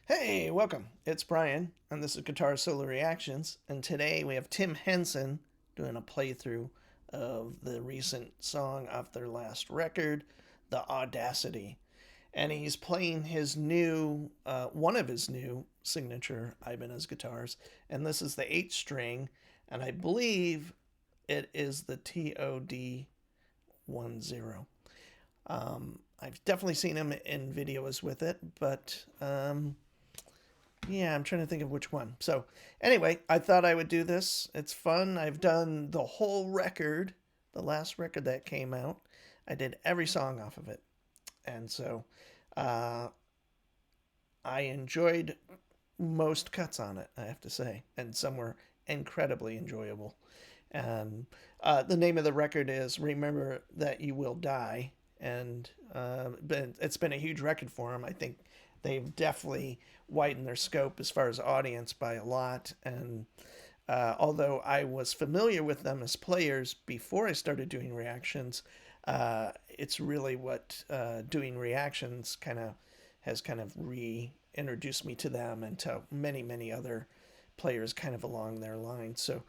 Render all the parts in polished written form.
Hey, welcome. It's Brian, and this is Guitar Solo Reactions. And today we have Tim Henson doing a playthrough of the recent song off their last record, The Audacity. And he's playing his new, one of his new signature Ibanez guitars. And this is the 8 string, and I believe it is the TOD10. I've definitely seen him in videos with it, but yeah, I'm trying to think of which one. So anyway, I thought I would do this. It's fun. I've done the whole record, the last record that came out. I did every song off of it. And so I enjoyed most cuts on it, I have to say. And some were incredibly enjoyable. And the name of the record is Remember That You Will Die. And it's been a huge record for them. I think they've definitely widened their scope as far as audience by a lot. And although I was familiar with them as players before I started doing reactions, it's really what doing reactions has reintroduced me to them and to many, many other players kind of along their line. So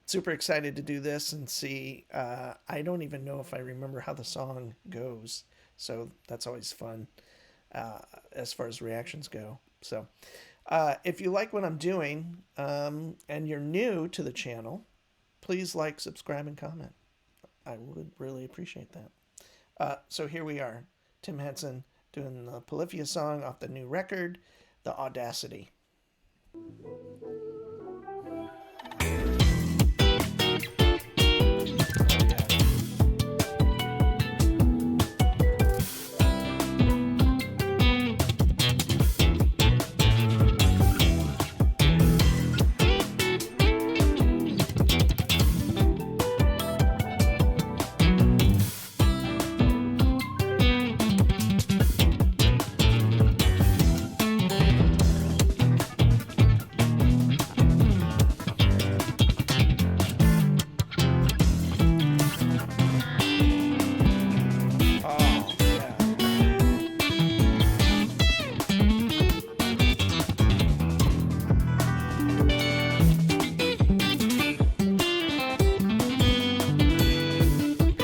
super excited to do this and see. I don't even know if I remember how the song goes, so that's always fun as far as reactions go. So if you like what I'm doing and you're new to the channel, please like, subscribe, and comment. I would really appreciate that. So here we are, Tim Henson doing the Polyphia song off the new record, The Audacity.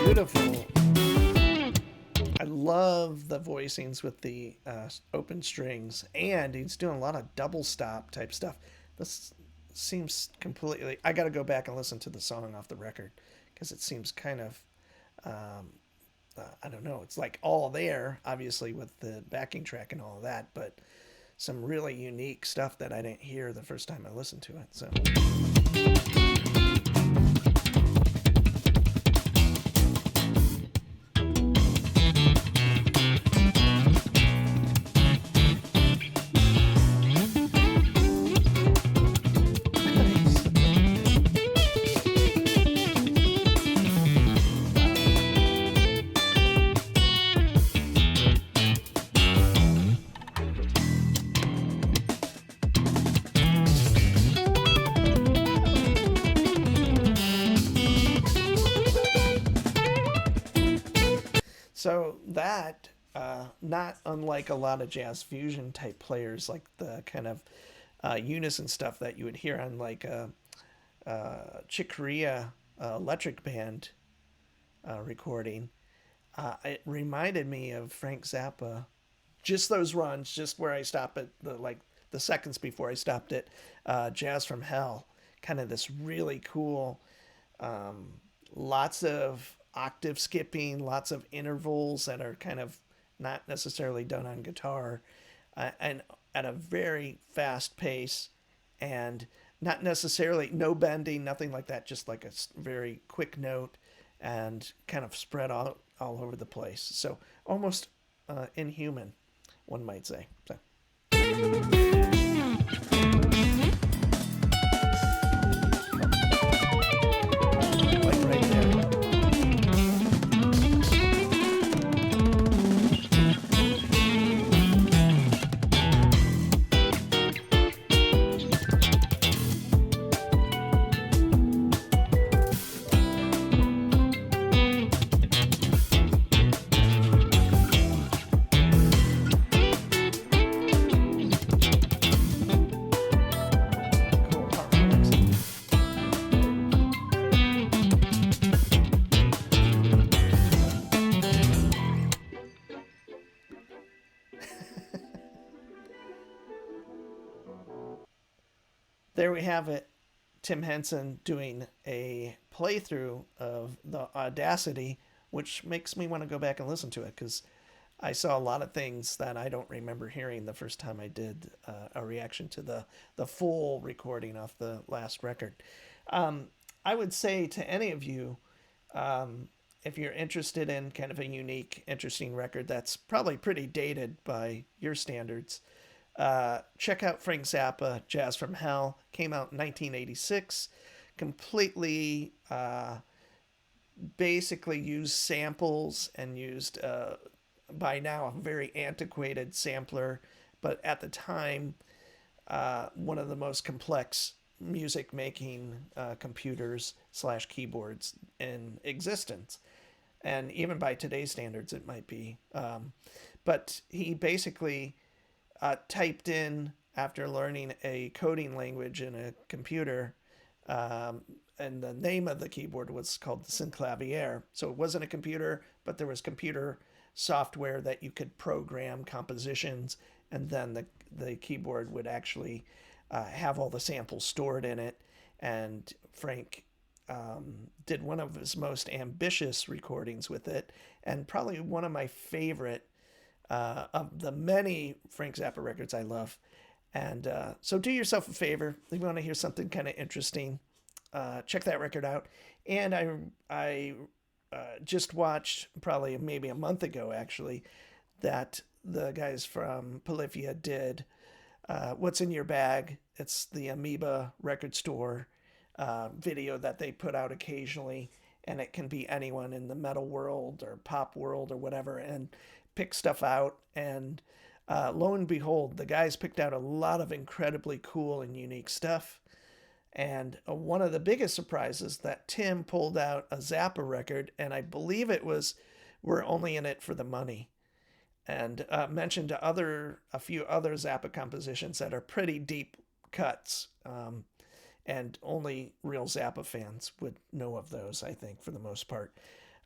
Beautiful. I love the voicings with the open strings, and he's doing a lot of double stop type stuff. This seems completely. I got to go back and listen to the song off the record because it seems kind of. I don't know. It's like all there, obviously, with the backing track and all of that, but some really unique stuff that I didn't hear the first time I listened to it. So. So that, not unlike a lot of jazz fusion type players, like the kind of unison stuff that you would hear on like Chick Corea electric band recording, it reminded me of Frank Zappa. Just those runs, just where I stop at the seconds before I stopped at Jazz from Hell. Kind of this really cool, lots of octave skipping, lots of intervals that are kind of not necessarily done on guitar, and at a very fast pace, and not necessarily no bending, nothing like that, just like a very quick note and kind of spread out all over the place. So almost inhuman, one might say. So. there we have it. Tim Henson doing a playthrough of the Audacity, which makes me want to go back and listen to it because I saw a lot of things that I don't remember hearing the first time I did a reaction to the full recording of the last record. Um, I would say to any of you, if you're interested in kind of a unique, interesting record that's probably pretty dated by your standards, check out Frank Zappa, Jazz from Hell. Came out in 1986. Completely, basically used samples and used, by now, a very antiquated sampler, but at the time, one of the most complex music making computers slash keyboards in existence. And even by today's standards, it might be. But he basically typed in after learning a coding language in a computer, um, and the name of the keyboard was called the synclavier. So it wasn't a computer, but there was computer software that you could program compositions, and then the keyboard would actually have all the samples stored in it. And Frank did one of his most ambitious recordings with it, and probably one of my favorite of the many Frank Zappa records I love. And so do yourself a favor. If you want to hear something kind of interesting, check that record out. And I just watched probably maybe a month ago, actually, that the guys from Polyphia did What's in Your Bag. It's the Amoeba record store video that they put out occasionally. And it can be anyone in the metal world or pop world or whatever, and pick stuff out. And lo and behold, the guys picked out a lot of incredibly cool and unique stuff. And one of the biggest surprises that Tim pulled out a Zappa record, and I believe it was "We're Only in It for the Money," and mentioned a few other Zappa compositions that are pretty deep cuts, and only real Zappa fans would know of those, I think, for the most part.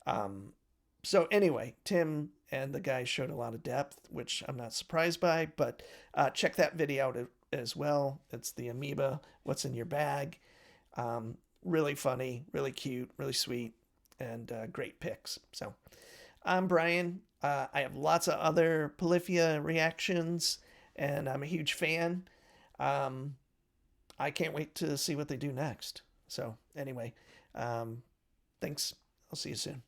Um, so anyway, Tim and the guys showed a lot of depth, which I'm not surprised by, but check that video out as well. It's the Amoeba, What's in Your Bag. Really funny, really cute, really sweet, and great picks. So I'm Brian. I have lots of other Polyphia reactions, and I'm a huge fan. Um, I can't wait to see what they do next. So anyway, thanks. I'll see you soon.